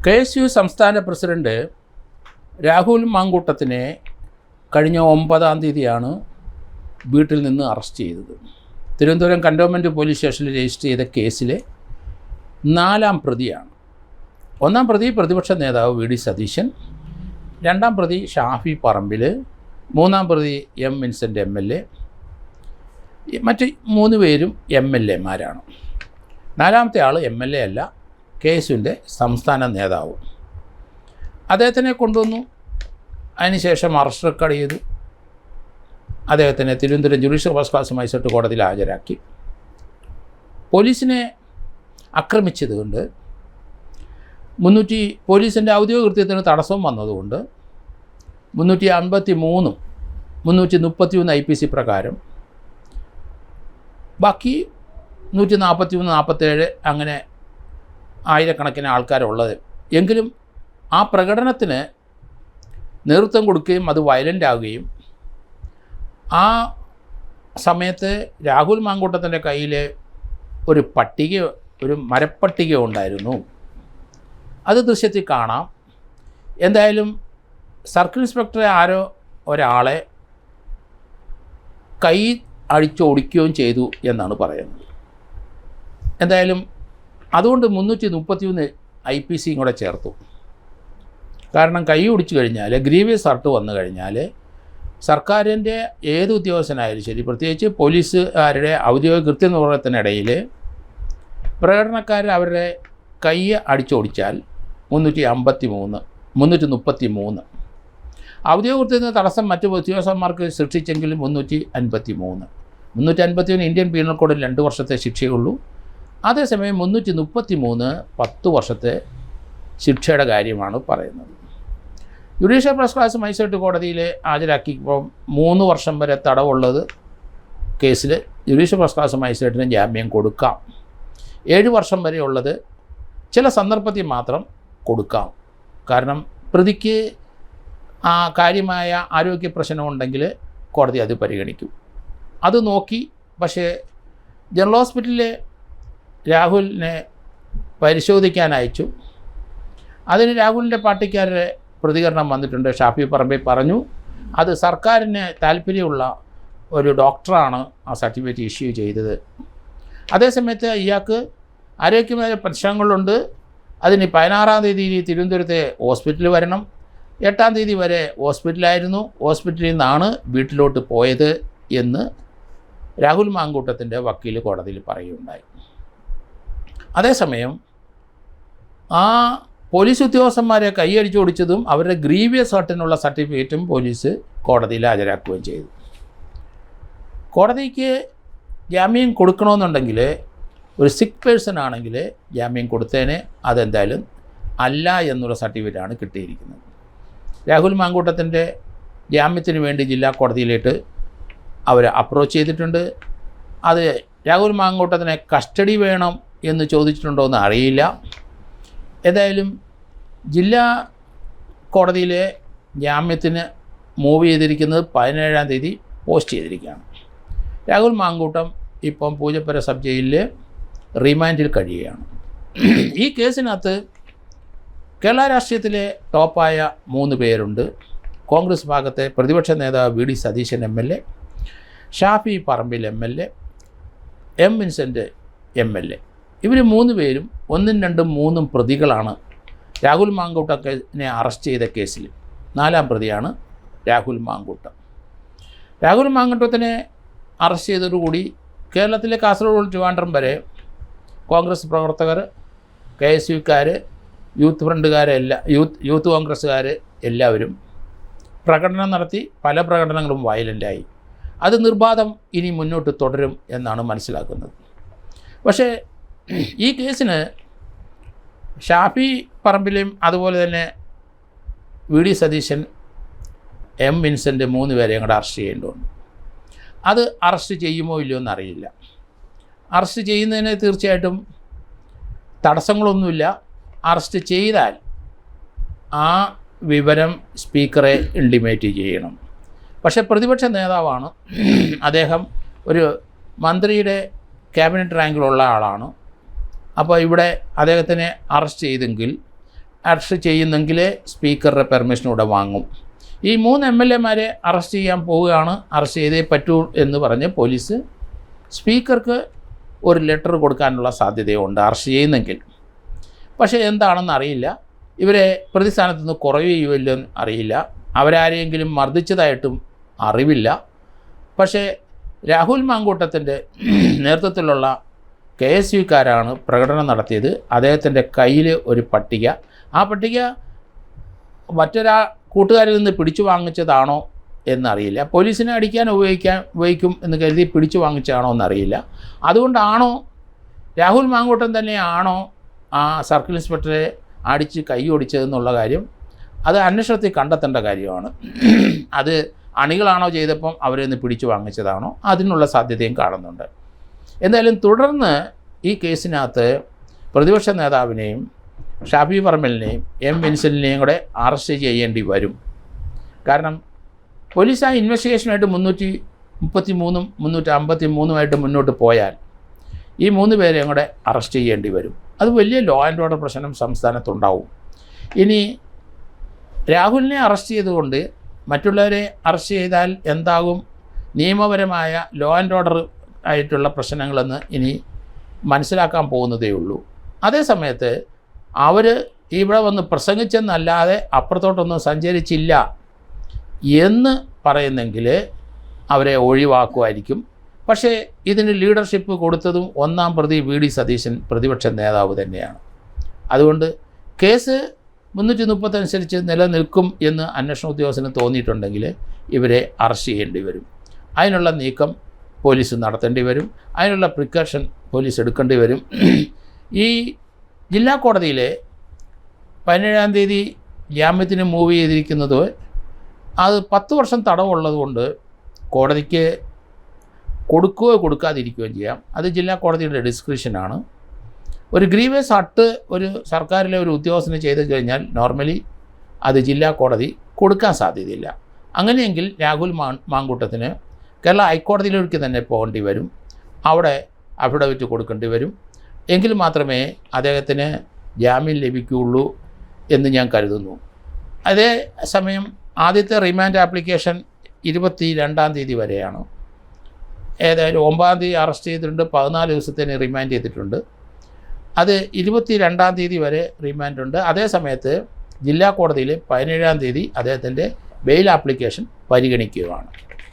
KSU സംസ്ഥാന president Rahul മാങ്കൂട്ടത്തിനെ കഴിഞ്ഞ 9-ാം തീയതിയാണ് വീട്ടിൽ നിന്ന് അറസ്റ്റ് ചെയ്തത്. തിരുവനന്തപുരം കൻ്റോൺമെൻറ്റ് പോലീസ് സ്റ്റേഷനിൽ രജിസ്റ്റർ ചെയ്ത കേസിലെ 4-ാം പ്രതിയാണ്. 1-ാം പ്രതി പ്രതിപക്ഷ നേതാവ് വി ഡി സതീശൻ, 2-ാം പ്രതി ഷാഫി പറമ്പിൽ, 3-ാം പ്രതി എം വിൻസെൻ്റ് MLA, മറ്റ് 3 പേരും MLAമാരാണ്. 4-ാമത്തെ ആൾ MLA അല്ല, KSUവിൻ്റെ സംസ്ഥാന നേതാവ്. അദ്ദേഹത്തിനെ കൊണ്ടുവന്നു. അതിനുശേഷം അറസ്റ്റ് റെക്കോർഡ് ചെയ്തു. അദ്ദേഹത്തിനെ Thiruvananthapuram judicial first class magistrate കോടതിയിൽ ഹാജരാക്കി. പോലീസിനെ ആക്രമിച്ചതുകൊണ്ട് പോലീസിൻ്റെ ഔദ്യോഗിക കൃത്യത്തിന് തടസ്സം വന്നതുകൊണ്ട് 353, 331 IPC പ്രകാരം ബാക്കി 143, 47 അങ്ങനെ ആയിരക്കണക്കിന് ആൾക്കാരുള്ളത്. എങ്കിലും ആ പ്രകടനത്തിന് നേതൃത്വം കൊടുക്കുകയും അത് വയലൻ്റ് ആവുകയും ആ സമയത്ത് രാഹുൽ മാങ്കൂട്ടത്തിൻ്റെ കയ്യിൽ ഒരു മരപ്പട്ടിക ഉണ്ടായിരുന്നു. അത് ദൃശ്യത്തിൽ കാണാം. എന്തായാലും സർക്കിൾ ഇൻസ്പെക്ടറെ ആരോ ഒരാളെ കൈ അടിച്ചോടിക്കുകയും ചെയ്തു എന്നാണ് പറയുന്നത്. എന്തായാലും അതുകൊണ്ട് 331 IPC കൂടെ ചേർത്തു. കാരണം കൈ ഒടിച്ചു കഴിഞ്ഞാൽ, ഗ്രീവിയസ് ഹർട്ട് വന്നു കഴിഞ്ഞാൽ സർക്കാരിൻ്റെ ഏത് ഉദ്യോഗസ്ഥനായാലും ശരി, പ്രത്യേകിച്ച് പോലീസുകാരുടെ ഔദ്യോഗിക കൃത്യനിർവഹണത്തിനിടയിൽ പ്രകടനക്കാർ അവരുടെ കൈ അടിച്ചോടിച്ചാൽ 333, ഔദ്യോഗിക കൃത്യത്തിന് തടസ്സം മറ്റ് ഉദ്യോഗസ്ഥന്മാർക്ക് സൃഷ്ടിച്ചെങ്കിലും 353 ഇന്ത്യൻ പീനൽ കോഡിൽ 2 വർഷത്തെ ശിക്ഷയുള്ളൂ. അതേസമയം 333 10 വർഷത്തെ ശിക്ഷയുടെ കാര്യമാണ് പറയുന്നത്. ജുഡീഷ്യൽ ഫസ്റ്റ് ക്ലാസ് മജിസ്ട്രേറ്റ് കോടതിയിൽ ഹാജരാക്കിയപ്പോൾ 3 വർഷം വരെ തടവുള്ളത് കേസിൽ ജുഡീഷ്യൽ ഫസ്റ്റ് ക്ലാസ് മജിസ്ട്രേറ്റിന് ജാമ്യം കൊടുക്കാം. 7 വർഷം വരെ ഉള്ളത് ചില സന്ദർഭത്തിൽ മാത്രം കൊടുക്കാം. കാരണം പ്രതിക്ക് കാര്യമായ ആരോഗ്യ പ്രശ്നമുണ്ടെങ്കിൽ കോടതി അത് പരിഗണിക്കും. അത് നോക്കി. പക്ഷേ ജനറൽ ഹോസ്പിറ്റലിൽ രാഹുലിനെ പരിശോധിക്കാൻ അയച്ചു. അതിന് രാഹുലിൻ്റെ പാർട്ടിക്കാരുടെ പ്രതികരണം വന്നിട്ടുണ്ട്. ഷാഫി പറമ്പിൽ പറഞ്ഞു അത് സർക്കാരിന് താല്പര്യമുള്ള ഒരു ഡോക്ടറാണ് ആ സർട്ടിഫിക്കറ്റ് ഇഷ്യൂ ചെയ്തത്. അതേസമയത്ത് ഇയാൾക്ക് ആരോഗ്യമായ പ്രശ്നങ്ങളുണ്ട്. അതിന് 16-ാം തീയതി തിരുവനന്തപുരത്തെ ഹോസ്പിറ്റലിൽ വരണം. 8-ാം തീയതി വരെ ഹോസ്പിറ്റലായിരുന്നു. ഹോസ്പിറ്റലിൽ നിന്നാണ് വീട്ടിലോട്ട് പോയത് എന്ന് രാഹുൽ മാങ്കൂട്ടത്തിൻ്റെ വക്കീൽ കോടതിയിൽ പറയുകയുണ്ടായി. അതേസമയം ആ പോലീസ് ഉദ്യോഗസ്ഥന്മാരെ കൈയടിച്ചോടിച്ചതും അവരുടെ ഗ്രീവിയസ് ഹർട്ടിനുള്ള സർട്ടിഫിക്കറ്റും പോലീസ് കോടതിയിൽ ഹാജരാക്കുകയും ചെയ്തു. കോടതിക്ക് ജാമ്യം കൊടുക്കണമെന്നുണ്ടെങ്കിൽ ഒരു സിക്ക് പേഴ്സൺ ആണെങ്കിൽ ജാമ്യം കൊടുത്തേനെ. അതെന്തായാലും അല്ല എന്നുള്ള സർട്ടിഫിക്കറ്റാണ് കിട്ടിയിരിക്കുന്നത്. രാഹുൽ മാങ്കൂട്ടത്തിൻ്റെ ജാമ്യത്തിന് വേണ്ടി ജില്ലാ കോടതിയിലേക്ക് അവർ അപ്രോച്ച് ചെയ്തിട്ടുണ്ട്. അത് രാഹുൽ മാങ്കൂട്ടത്തിനെ കസ്റ്റഡി വേണം എന്ന് ചോദിച്ചിട്ടുണ്ടോ എന്ന് അറിയില്ല. ഏതായാലും ജില്ലാ കോടതിയിലെ ജാമ്യത്തിന് മൂവ് ചെയ്തിരിക്കുന്നത് 17-ാം തീയതി പോസ്റ്റ് ചെയ്തിരിക്കുകയാണ്. രാഹുൽ മാങ്കൂട്ടം ഇപ്പം പൂജപ്പുര സബ് ജയിലിൽ റിമാൻഡിൽ കഴിയുകയാണ്. ഈ കേസിനകത്ത് കേരള രാഷ്ട്രീയത്തിലെ ടോപ്പായ 3 പേരുണ്ട്. കോൺഗ്രസ് ഭാഗത്തെ പ്രതിപക്ഷ നേതാവ് V D Satheesan MLA, Shafi Parambil MLA, M Vincent MLA. ഇവർ 3 പേരും 1, 2, 3 പ്രതികളാണ് രാഹുൽ മാങ്കൂട്ടത്തിനെ അറസ്റ്റ് ചെയ്ത കേസിൽ. 4-ാം പ്രതിയാണ് രാഹുൽ മാങ്കൂട്ടം. രാഹുൽ മാങ്കൂട്ടത്തിനെ അറസ്റ്റ് ചെയ്തതോടുകൂടി കേരളത്തിലെ കാസർഗോഡ് ട്രിവാൻഡ്രം വരെ കോൺഗ്രസ് പ്രവർത്തകർ, KSUക്കാർ, യൂത്ത് ഫ്രണ്ടുകാരെല്ലാം, യൂത്ത് കോൺഗ്രസ്സുകാർ എല്ലാവരും പ്രകടനം നടത്തി. പല പ്രകടനങ്ങളും വയലൻ്റായി. അത് നിർബാധം ഇനി മുന്നോട്ട് തുടരും എന്നാണ് മനസ്സിലാക്കുന്നത്. പക്ഷേ ഈ കേസിന് ഷാഫി പറമ്പിലും അതുപോലെ തന്നെ V D Satheesan, M Vincent 3 പേരെയും കൂടെ അറസ്റ്റ് ചെയ്യേണ്ടതുണ്ട്. അത് അറസ്റ്റ് ചെയ്യുമോ ഇല്ലയോ എന്നറിയില്ല. അറസ്റ്റ് ചെയ്യുന്നതിന് തീർച്ചയായിട്ടും തടസ്സങ്ങളൊന്നുമില്ല. അറസ്റ്റ് ചെയ്താൽ ആ വിവരം സ്പീക്കറെ ഇൻറ്റിമേറ്റ് ചെയ്യണം. പക്ഷേ പ്രതിപക്ഷ നേതാവാണ് അദ്ദേഹം. ഒരു മന്ത്രിയുടെ ക്യാബിനറ്റ് റാങ്കിലുള്ള ആളാണ്. അപ്പോൾ ഇവിടെ അദ്ദേഹത്തിനെ അറസ്റ്റ് ചെയ്തെങ്കിൽ അറസ്റ്റ് ചെയ്യുന്നെങ്കിലേ സ്പീക്കറുടെ പെർമിഷനൂടെ വാങ്ങും. ഈ 3 MLA-മാരെ അറസ്റ്റ് ചെയ്യാൻ പോവുകയാണ്, അറസ്റ്റ് ചെയ്തേ പറ്റൂ എന്ന് പറഞ്ഞ് പോലീസ് സ്പീക്കർക്ക് ഒരു ലെറ്റർ കൊടുക്കാനുള്ള സാധ്യതയുണ്ട് അറസ്റ്റ് ചെയ്യുന്നെങ്കിൽ. പക്ഷേ എന്താണെന്ന് അറിയില്ല, ഇവരെ പ്രതിസ്ഥാനത്ത് നിന്ന് കുറയുകയോ ഇല്ലെന്ന് അറിയില്ല, അവരാരെയെങ്കിലും മർദ്ദിച്ചതായിട്ടും അറിവില്ല. പക്ഷേ രാഹുൽ മാങ്കൂട്ടത്തിൻ്റെ നേതൃത്വത്തിലുള്ള KSUക്കാരാണ് പ്രകടനം നടത്തിയത്. അദ്ദേഹത്തിൻ്റെ കയ്യിൽ ഒരു പട്ടിക, ആ പട്ടിക കൂട്ടുകാരിൽ നിന്ന് പിടിച്ചു വാങ്ങിച്ചതാണോ എന്നറിയില്ല. പോലീസിനെ അടിക്കാൻ ഉപയോഗിക്കും എന്ന് കരുതി പിടിച്ചു വാങ്ങിച്ചതാണോ എന്നറിയില്ല. അതുകൊണ്ടാണോ രാഹുൽ മാങ്കൂട്ടം തന്നെയാണോ ആ സർക്കിൾ ഇൻസ്പെക്ടറെ അടിച്ച് കൈ ഒടിച്ചതെന്നുള്ള കാര്യം അത് അന്വേഷണത്തിൽ കണ്ടെത്തേണ്ട കാര്യമാണ്. അത് അണികളാണോ ചെയ്തപ്പം അവരെ നിന്ന് പിടിച്ചു വാങ്ങിച്ചതാണോ, അതിനുള്ള സാധ്യതയും കാണുന്നുണ്ട്. എന്തായാലും തുടർന്ന് ഈ കേസിനകത്ത് പ്രതിപക്ഷ നേതാവിനെയും ഷാഫി പറമ്പലിനെയും വിൻസെൻറ്റിനെയും കൂടെ അറസ്റ്റ് ചെയ്യേണ്ടി വരും. കാരണം പോലീസ് ആ ഇൻവെസ്റ്റിഗേഷനായിട്ട് 333 353 മുന്നോട്ട് പോയാൽ ഈ 3 പേരെയും കൂടെ അറസ്റ്റ് ചെയ്യേണ്ടി വരും. അത് വലിയ ലോ ആൻഡ് ഓർഡർ പ്രശ്നം സംസ്ഥാനത്തുണ്ടാവും. ഇനി രാഹുലിനെ അറസ്റ്റ് ചെയ്തുകൊണ്ട് മറ്റുള്ളവരെ അറസ്റ്റ് ചെയ്താൽ എന്താകും നിയമപരമായ ലോ ആൻഡ് ഓർഡർ ആയിട്ടുള്ള പ്രശ്നങ്ങളെന്ന് ഇനി മനസ്സിലാക്കാൻ പോകുന്നതേ ഉള്ളൂ. അതേ സമയത്ത് അവർ ഇവിടെ വന്ന് പ്രസംഗിച്ചെന്നല്ലാതെ അപ്പുറത്തോട്ടൊന്നും സഞ്ചരിച്ചില്ല എന്ന് പറയുന്നെങ്കിൽ അവരെ ഒഴിവാക്കുമായിരിക്കും. പക്ഷേ ഇതിന് ലീഡർഷിപ്പ് കൊടുത്തതും 1-ാം പ്രതി VD സതീശൻ പ്രതിപക്ഷ നേതാവ് തന്നെയാണ്. അതുകൊണ്ട് കേസ് 330 അനുസരിച്ച് നിലനിൽക്കും എന്ന് അന്വേഷണ ഉദ്യോഗസ്ഥന് തോന്നിയിട്ടുണ്ടെങ്കിൽ ഇവരെ അറസ്റ്റ് ചെയ്യേണ്ടി വരും. അതിനുള്ള നീക്കം പോലീസ് നടത്തേണ്ടി വരും, അതിനുള്ള പ്രിക്കോഷൻ പോലീസ് എടുക്കേണ്ടി വരും. ഈ ജില്ലാ കോടതിയിലെ 17-ാം തീയതി ജാമ്യത്തിന് മൂവ് ചെയ്തിരിക്കുന്നത് അത് 10 വർഷം തടവുള്ളതുകൊണ്ട് കോടതിക്ക് കൊടുക്കുകയോ കൊടുക്കാതിരിക്കുകയോ ചെയ്യാം. അത് ജില്ലാ കോടതിയുടെ ഡിസ്ക്രിഷനാണ്. ഒരു ഗ്രീവേഴ്സ് അട്ട് ഒരു സർക്കാരിലെ ഒരു ഉദ്യോഗസ്ഥന് ചെയ്ത് കഴിഞ്ഞാൽ നോർമലി അത് ജില്ലാ കോടതി കൊടുക്കാൻ സാധ്യതയില്ല. അങ്ങനെയെങ്കിൽ രാഹുൽ മാങ്കൂട്ടത്തിന് കേരള ഹൈക്കോടതിയിലേക്ക് തന്നെ പോകേണ്ടി വരും, അവിടെ അഫിഡവിറ്റ് കൊടുക്കേണ്ടി വരും. എങ്കിൽ മാത്രമേ അദ്ദേഹത്തിന് ജാമ്യം ലഭിക്കുകയുള്ളൂ എന്ന് ഞാൻ കരുതുന്നു. അതേ സമയം ആദ്യത്തെ റിമാൻഡ് ആപ്ലിക്കേഷൻ 22-ാം തീയതി വരെയാണ്. ഏതായാലും 9-ാം തീയതി അറസ്റ്റ് ചെയ്തിട്ടുണ്ട്, 14 ദിവസത്തിന് റിമാൻഡ് ചെയ്തിട്ടുണ്ട്. അത് 22-ാം തീയതി വരെ റിമാൻഡുണ്ട്. അതേ സമയത്ത് ജില്ലാ കോടതിയിൽ 17-ാം തീയതി അദ്ദേഹത്തിൻ്റെ ബെയിൽ ആപ്ലിക്കേഷൻ പരിഗണിക്കുകയാണ്.